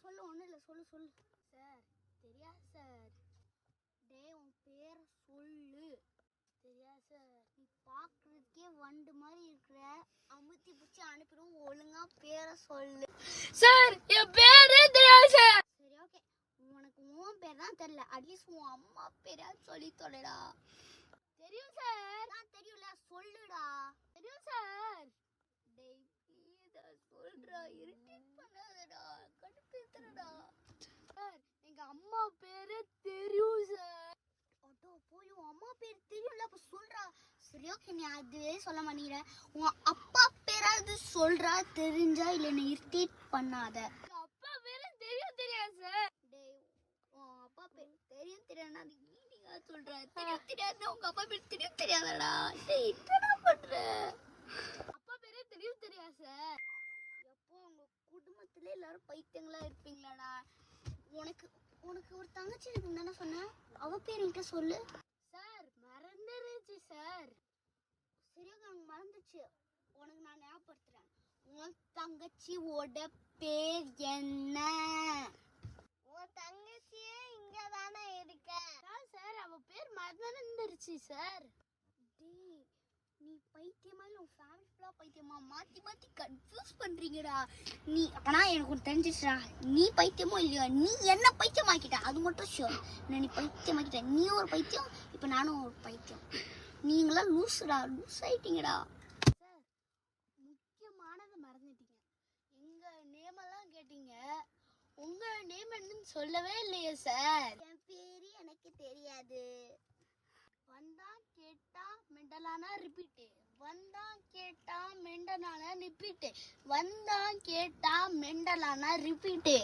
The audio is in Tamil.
சொல்லு ஒன்றும் இல்லை சொல்லு சார். தெரியாது சார். டேய் உன் பேரை சொல்லு. தெரியாது சார். நீ பார்க்குறதுக்கே வண்டு மாதிரி இருக்கிற. அமுத்தி பிடிச்சி அனுப்பிடும். ஒழுங்கா பேரை சொல்லு சார். என் பேரே தெரியாது சார். சரி ஓகே, உனக்கு உன் பேர் தான் தெரியல, அட்லீஸ்ட் உன் அம்மா பேராவது சொல்லி தொலைடா. தெரியும் சார். நான் தெரியும்ல, சொல்லுடா. தெரியும் சார். டேய் ப்ளீஸ் சொல்றா, இரிட்டேட் பண்ணாதடா, கடுப்பேத்துறடா. சார் எங்க அம்மா பேரே தெரியும் சார். அடோ போய் உன் அம்மா பேர் தெரியும்ல, அப்ப சொல்றா. சரி ஓகே, நீ அதுவே சொல்ல மாட்டேங்கிற. உன் அப்பா பேராவது சொல்றா, தெரிஞ்சா. இல்லை நீ இரிட்டேட் பண்ணாத. எங்க அப்பா பேரே தெரியும் தெரியாது சார். டேய் உன் அப்பா பேர் தெரியும் தெரியாதுன்னா அது ஈனிங்கா சொல்ற. தெரியும் தெரியாதுன்னா உங்க அப்பா பேர் தெரியும் தெரியாதடா. டேய் என்னடா பண்ற? அப்பா பேரே தெரியும் தெரியாது சார். எப்போ உங்க குடும்பத்திலே எல்லாரும் பைத்தியங்களா இருப்பீங்களாடா. உனக்கு உனக்கு ஒரு தங்கச்சி இருக்குன்னு தானே சொன்னேன், அவ பேர் என்கிட்ட சொல்லு. சார் மறந்துருச்சு சார். சரியாக எனக்கு மறந்துச்சு. உனக்கு நான் ஞாபகப்படுத்துறேன். உன் தங்கச்சியோட பேர் என்ன? உன் தங்கச்சியே இங்க தானே இருக்க. சார் அவ பேர் மறந்துருச்சு சார். டேய் நீ பைத்தியமா இல்லை உன் ஃபேமிலி ஃபுல்லாக பைத்தியமா? மாற்றி மாற்றி கன்ஃபியூஸ் பண்ணுறீங்கடா நீ. ஆனால் எனக்கு ஒன்று தெரிஞ்சிச்சுடா, நீ பைத்தியமோ இல்லையோ, நீ என்ன பைத்தியமாக்கிட்ட அது மட்டும் ஷோர். நீ பைத்தியமாக்கிட்ட, நீ ஒரு பைத்தியம், இப்போ நானும் ஒரு பைத்தியம். நீங்களாம் லூஸுடா, லூஸ் ஆயிட்டீங்கடா. சார் முக்கியமானதை மறந்துட்டீங்க. எங்க நேமெல்லாம் கேட்டீங்க, உங்க நேம் என்னன்னு சொல்லவே இல்லையே சார். என் பேரு எனக்கு தெரியாது. வந்தா கேட்டா மெண்டலானா ரிப்பீட்டு, வந்தா கேட்டா மெண்டலானா ரிப்பீட்டு, வந்தா கேட்டா மெண்டலானா ரிப்பீட்டு.